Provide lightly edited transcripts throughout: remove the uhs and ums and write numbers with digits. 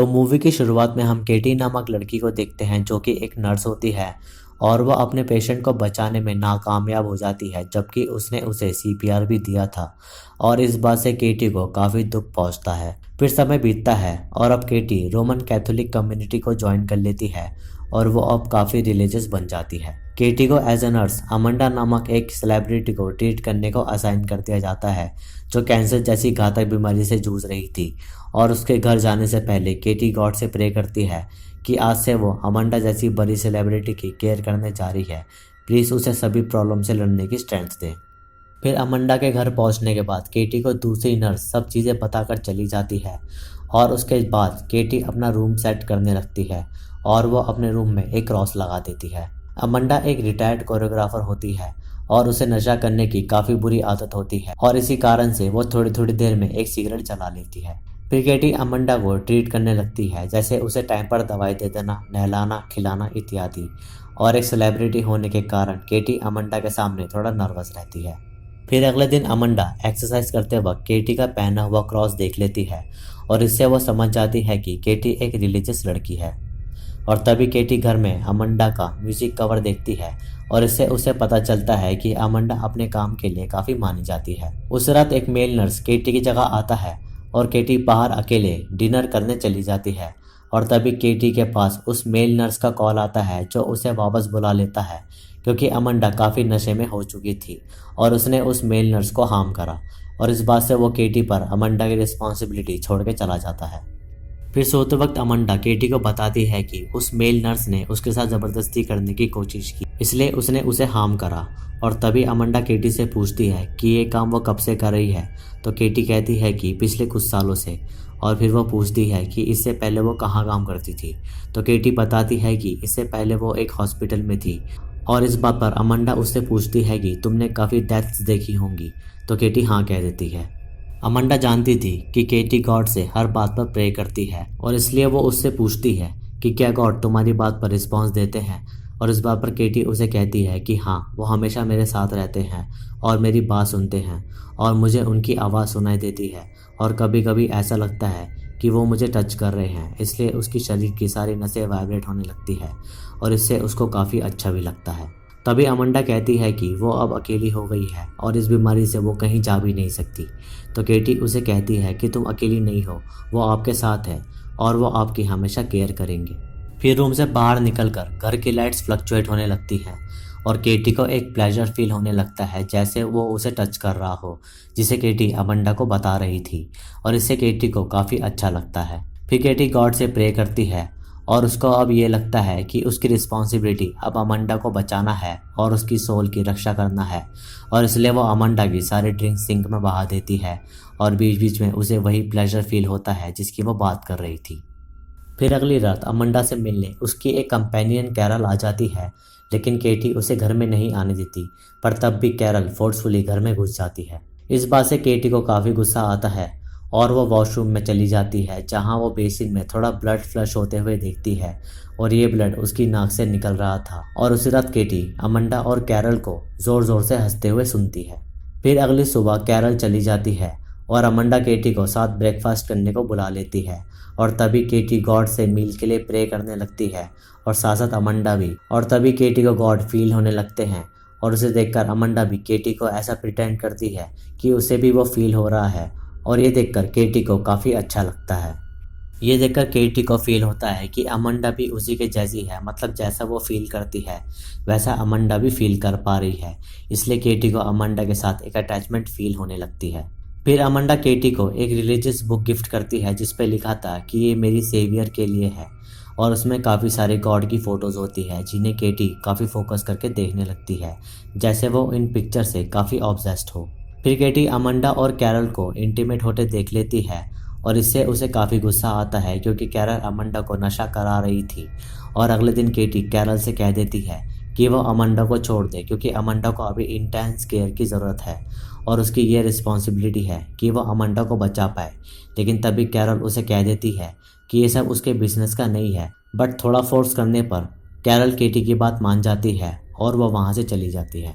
तो मूवी की शुरुआत में हम केटी नामक लड़की को देखते हैं जो कि एक नर्स होती है और वह अपने पेशेंट को बचाने में नाकामयाब हो जाती है, जबकि उसने उसे सीपीआर भी दिया था और इस बात से केटी को काफ़ी दुख पहुंचता है। फिर समय बीतता है और अब केटी रोमन कैथोलिक कम्युनिटी को ज्वाइन कर लेती है और वो अब काफ़ी रिलीजियस बन जाती है। केटी को एज ए नर्स अमंडा नामक एक सेलिब्रिटी को ट्रीट करने को असाइन कर दिया जाता है जो कैंसर जैसी घातक बीमारी से जूझ रही थी और उसके घर जाने से पहले केटी गॉड से प्रे करती है कि आज से वो अमंडा जैसी बड़ी सेलिब्रिटी की केयर करने जा रही है। प्लीज़ उसे सभी प्रॉब्लम से लड़ने की स्ट्रेंथ दें। फिर अमंडा के घर पहुंचने के बाद केटी को दूसरी नर्स सब चीज़ें बताकर चली जाती है और उसके बाद केटी अपना रूम सेट करने लगती है और वो अपने रूम में एक क्रॉस लगा देती है। अमंडा एक रिटायर्ड कोरियोग्राफर होती है और उसे नशा करने की काफ़ी बुरी आदत होती है और इसी कारण से वो थोड़ी थोड़ी देर में एक सिगरेट जला लेती है। फिर केटी अमंडा को ट्रीट करने लगती है, जैसे उसे टाइम पर दवाई दे देना, नहलाना, खिलाना इत्यादि। और एक सेलिब्रिटी होने के कारण केटी अमंडा के सामने थोड़ा नर्वस रहती है। फिर अगले दिन अमंडा एक्सरसाइज करते वक्त केटी का पहना हुआ क्रॉस देख लेती है और इससे वो समझ जाती है कि केटी एक रिलीजियस लड़की है। और तभी केटी घर में अमंडा का म्यूजिक कवर देखती है और इससे उसे पता चलता है कि अमंडा अपने काम के लिए काफ़ी मानी जाती है। उस रात एक मेल नर्स केटी की जगह आता है और केटी बाहर अकेले डिनर करने चली जाती है और तभी केटी के पास उस मेल नर्स का कॉल आता है जो उसे वापस बुला लेता है क्योंकि अमंडा काफ़ी नशे में हो चुकी थी और उसने उस मेल नर्स को हार्म करा और इस बात से वो केटी पर अमंडा की रिस्पॉन्सिबिलिटी छोड़ के चला जाता है। फिर सोते वक्त अमंडा केटी को बताती है कि उस मेल नर्स ने उसके साथ ज़बरदस्ती करने की कोशिश की, इसलिए उसने उसे हार्म करा। और तभी अमंडा केटी से पूछती है कि ये काम वो कब से कर रही है, तो केटी कहती है कि पिछले कुछ सालों से। और फिर वो पूछती है कि इससे पहले वो कहाँ काम करती थी, तो केटी बताती है कि इससे पहले वो एक हॉस्पिटल में थी। और इस बात पर अमंडा उससे पूछती है कि तुमने काफ़ी डेथ्स देखी होंगी, तो केटी हाँ कह देती है। अमंडा जानती थी कि केटी गॉड से हर बात पर प्रे करती है और इसलिए वो उससे पूछती है कि क्या गॉड तुम्हारी बात पर रिस्पॉन्स देते हैं। और इस बात पर केटी उसे कहती है कि हाँ, वो हमेशा मेरे साथ रहते हैं और मेरी बात सुनते हैं और मुझे उनकी आवाज़ सुनाई देती है और कभी कभी ऐसा लगता है कि वो मुझे टच कर रहे हैं, इसलिए उसकी शरीर की सारी नसें वाइब्रेट होने लगती है और इससे उसको काफ़ी अच्छा भी लगता है। तभी अमंडा कहती है कि वो अब अकेली हो गई है और इस बीमारी से वो कहीं जा भी नहीं सकती, तो केटी उसे कहती है कि तुम अकेली नहीं हो, वो आपके साथ है और वो आपकी हमेशा केयर करेंगे। फिर रूम से बाहर निकलकर घर की लाइट्स फ्लक्चुएट होने लगती हैं और केटी को एक प्लेजर फील होने लगता है, जैसे वो उसे टच कर रहा हो, जिसे केटी अमंडा को बता रही थी और इससे केटी को काफ़ी अच्छा लगता है। फिर केटी गॉड से प्रे करती है और उसको अब ये लगता है कि उसकी रिस्पॉन्सिबिलिटी अब अमंडा को बचाना है और उसकी सोल की रक्षा करना है और इसलिए वो अमंडा की सारी ड्रिंक सिंक में बहा देती है और बीच बीच में उसे वही प्लेजर फील होता है जिसकी वो बात कर रही थी। फिर अगली रात अमंडा से मिलने उसकी एक कंपेनियन कैरल आ जाती है, लेकिन केटी उसे घर में नहीं आने देती, पर तब भी कैरल फोर्सफुली घर में घुस जाती है। इस बात से केटी को काफ़ी गुस्सा आता है और वो वॉशरूम में चली जाती है, जहां वो बेसिन में थोड़ा ब्लड फ्लश होते हुए देखती है और ये ब्लड उसकी नाक से निकल रहा था। और उसी रात केटी अमंडा और कैरल को ज़ोर ज़ोर से हंसते हुए सुनती है। फिर अगली सुबह कैरल चली जाती है और अमंडा केटी को साथ ब्रेकफास्ट करने को बुला लेती है और तभी केटी गॉड से मील के लिए प्रे करने लगती है और साथ साथ अमंडा भी। और तभी केटी को गॉड फील होने लगते हैं और उसे देखकर अमंडा भी केटी को ऐसा प्रिटेंड करती है कि उसे भी वो फील हो रहा है और ये देखकर केटी को काफ़ी अच्छा लगता है। ये देखकर केटी को फील होता है कि अमंडा भी उसी के जैसी है, मतलब जैसा वो फील करती है वैसा अमंडा भी फील कर पा रही है, इसलिए केटी को अमंडा के साथ एक अटैचमेंट फील होने लगती है। फिर अमंडा केटी को एक रिलीजियस बुक गिफ्ट करती है जिस पे लिखा था कि ये मेरी सेवियर के लिए है और उसमें काफ़ी सारे गॉड की फ़ोटोज़ होती है जिन्हें केटी काफ़ी फोकस करके देखने लगती है, जैसे वो इन पिक्चर से काफ़ी ऑब्सेस्ड हो। फिर केटी अमंडा और कैरल को इंटीमेट होते देख लेती है और इससे उसे काफ़ी गुस्सा आता है क्योंकि कैरल अमंडा को नशा करा रही थी। और अगले दिन केटी कैरल से कह देती है कि वो अमंडा को छोड़ दे क्योंकि अमंडा को अभी इंटेंस केयर की ज़रूरत है और उसकी ये रिस्पॉन्सिबिलिटी है कि वो अमंडा को बचा पाए। लेकिन तभी कैरल उसे कह देती है कि ये सब उसके बिजनेस का नहीं है, बट थोड़ा फोर्स करने पर कैरल केटी की बात मान जाती है और वह वहाँ से चली जाती है।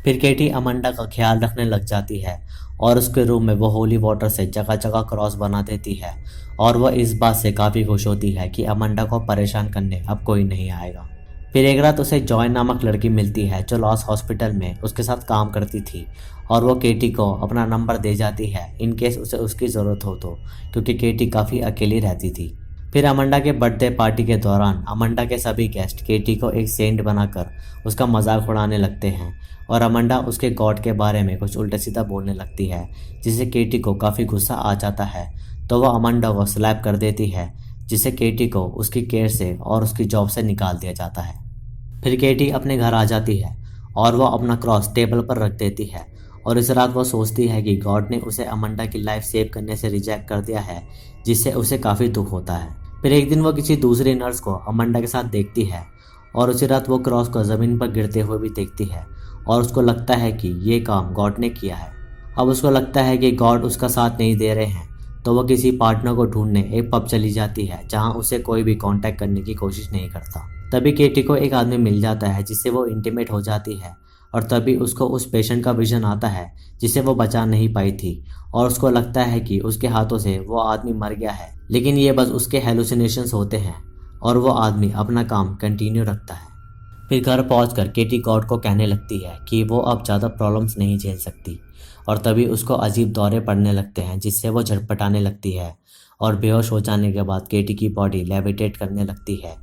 फिर केटी अमांडा का ख्याल रखने लग जाती है और उसके रूम में वो होली वाटर से जगह जगह क्रॉस बना देती है और वह इस बात से काफ़ी खुश होती है कि अमांडा को परेशान करने अब कोई नहीं आएगा। फिर एक रात उसे जॉय नामक लड़की मिलती है जो लॉस हॉस्पिटल में उसके साथ काम करती थी और वो केटी को अपना नंबर दे जाती है इन केस उसे उसकी ज़रूरत हो तो, क्योंकि केटी काफ़ी अकेली रहती थी। फिर अमांडा के बर्थडे पार्टी के दौरान अमांडा के सभी गेस्ट केटी को एक सेंट बनाकर उसका मजाक उड़ाने लगते हैं और अमांडा उसके गॉड के बारे में कुछ उल्टा सीधा बोलने लगती है, जिससे केटी को काफ़ी गुस्सा आ जाता है। तो वह अमांडा को स्लैप कर देती है, जिससे केटी को उसकी केयर से और उसकी जॉब से निकाल दिया जाता है। फिर केटी अपने घर आ जाती है और वह अपना क्रॉस टेबल पर रख देती है और इस रात वह सोचती है कि गॉड ने उसे अमांडा की लाइफ सेव करने से रिजेक्ट कर दिया है, जिससे उसे काफ़ी दुख होता है। फिर एक दिन वह किसी दूसरी नर्स को अमांडा के साथ देखती है और उसी रात वो क्रॉस को ज़मीन पर गिरते हुए भी देखती है और उसको लगता है कि ये काम गॉड ने किया है। अब उसको लगता है कि गॉड उसका साथ नहीं दे रहे हैं, तो वह किसी पार्टनर को ढूंढने एक पब चली जाती है जहां उसे कोई भी कांटेक्ट करने की कोशिश नहीं करता। तभी केटी को एक आदमी मिल जाता है जिससे वो इंटीमेट हो जाती है और तभी उसको उस पेशेंट का विजन आता है जिसे वो बचा नहीं पाई थी और उसको लगता है कि उसके हाथों से वो आदमी मर गया है, लेकिन ये बस उसके हेलुसिनेशंस होते हैं और वो आदमी अपना काम कंटिन्यू रखता है। फिर घर पहुंचकर केटी गॉड को कहने लगती है कि वो अब ज़्यादा प्रॉब्लम्स नहीं झेल सकती और तभी उसको अजीब दौरे पड़ने लगते हैं जिससे वो झटपटाने लगती है और बेहोश हो जाने के बाद केटी की बॉडी लेविटेट करने लगती है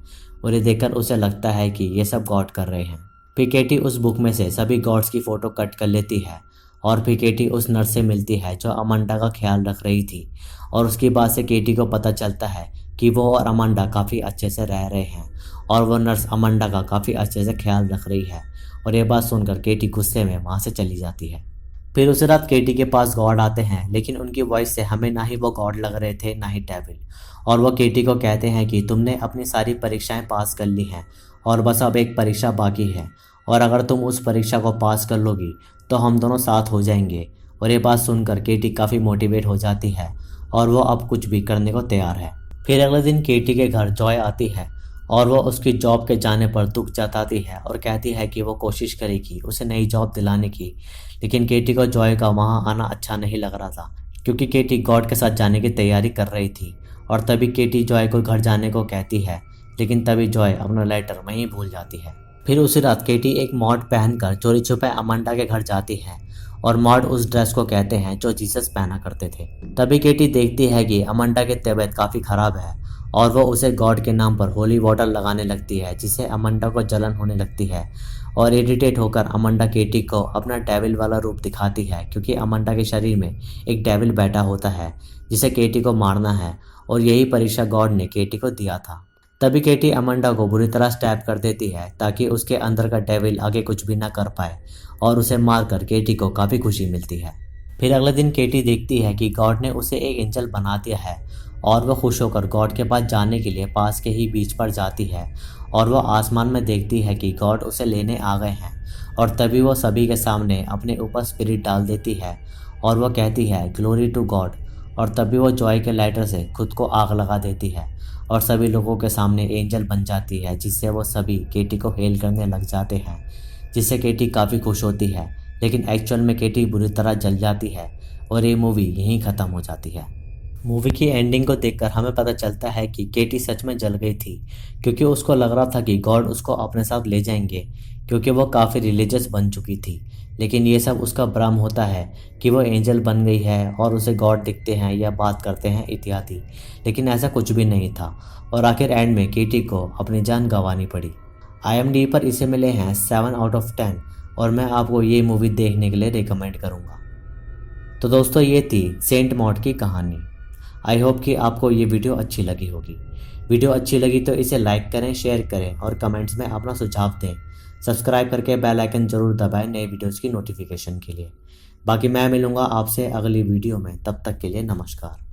और ये देखकर उसे लगता है कि ये सब गॉड कर रहे हैं। फिर केटी उस बुक में से सभी गॉड्स की फ़ोटो कट कर लेती है और फिर केटी उस नर्स से मिलती है जो अमांडा का ख्याल रख रही थी और उसकी बात से केटी को पता चलता है कि वो और अमांडा काफ़ी अच्छे से रह रहे हैं और वो नर्स अमांडा का काफ़ी अच्छे से ख्याल रख रही है और ये बात सुनकर केटी गुस्से में वहाँ से चली जाती है। फिर उस रात केटी के पास गॉड आते हैं, लेकिन उनकी वॉइस से हमें ना ही वो गॉड लग रहे थे ना ही डेविल, और वो केटी को कहते हैं कि तुमने अपनी सारी परीक्षाएं पास कर ली हैं और बस अब एक परीक्षा बाकी है और अगर तुम उस परीक्षा को पास कर लोगी तो हम दोनों साथ हो जाएंगे। और ये बात सुनकर केटी काफ़ी मोटिवेट हो जाती है और वो अब कुछ भी करने को तैयार है। फिर अगले दिन केटी के घर जॉय आती है और वो उसकी जॉब के जाने पर दुख जताती है और कहती है कि वो कोशिश करेगी उसे नई जॉब दिलाने की, लेकिन केटी को जॉय का वहाँ आना अच्छा नहीं लग रहा था क्योंकि केटी गॉड के साथ जाने की तैयारी कर रही थी। और तभी केटी जॉय को घर जाने को कहती है, लेकिन तभी जॉय अपना लेटर वहीं भूल जाती है। फिर उसी रात केटी एक मॉड पहनकर चोरी छुपे अमांडा के घर जाती है और मॉड उस ड्रेस को कहते हैं जो जीसस पहना करते थे। तभी केटी देखती है कि अमांडा की तबीयत काफ़ी ख़राब है और वो उसे गॉड के नाम पर होली वाटर लगाने लगती है, जिससे अमांडा को जलन होने लगती है और इरिटेट होकर अमांडा केटी को अपना डेविल वाला रूप दिखाती है क्योंकि अमांडा के शरीर में एक डेविल बैठा होता है जिसे केटी को मारना है और यही परीक्षा गॉड ने केटी को दिया था। तभी केटी अमांडा को बुरी तरह स्टैब कर देती है ताकि उसके अंदर का डेविल आगे कुछ भी ना कर पाए और उसे मारकर केटी को काफ़ी खुशी मिलती है। फिर अगले दिन केटी देखती है कि गॉड ने उसे एक एंजल बना दिया है और वह खुश होकर गॉड के पास जाने के लिए पास के ही बीच पर जाती है और वह आसमान में देखती है कि गॉड उसे लेने आ गए हैं और तभी वो सभी के सामने अपने ऊपर स्पिरिट डाल देती है और वह कहती है ग्लोरी टू गॉड और तभी वो जॉय के लाइटर से खुद को आग लगा देती है और सभी लोगों के सामने एंजल बन जाती है, जिससे वो सभी केटी को हेल करने लग जाते हैं, जिससे केटी काफ़ी खुश होती है। लेकिन एक्चुअल में केटी बुरी तरह जल जाती है और ये मूवी यहीं ख़त्म हो जाती है। मूवी की एंडिंग को देखकर हमें पता चलता है कि केटी सच में जल गई थी क्योंकि उसको लग रहा था कि गॉड उसको अपने साथ ले जाएंगे क्योंकि वो काफ़ी रिलीजियस बन चुकी थी, लेकिन ये सब उसका भ्रम होता है कि वो एंजल बन गई है और उसे गॉड दिखते हैं या बात करते हैं इत्यादि, लेकिन ऐसा कुछ भी नहीं था और आखिर एंड में केटी को अपनी जान गंवानी पड़ी। IMDb पर इसे मिले हैं 7/10 और मैं आपको ये मूवी देखने के लिए रिकमेंड करूँगा। तो दोस्तों ये थी सेंट मॉड की कहानी। आई होप कि आपको ये वीडियो अच्छी लगी होगी। वीडियो अच्छी लगी तो इसे लाइक करें, शेयर करें और कमेंट्स में अपना सुझाव दें। सब्सक्राइब करके बेल आइकन जरूर दबाएं नए वीडियोस की नोटिफिकेशन के लिए। बाकी मैं मिलूँगा आपसे अगली वीडियो में, तब तक के लिए नमस्कार।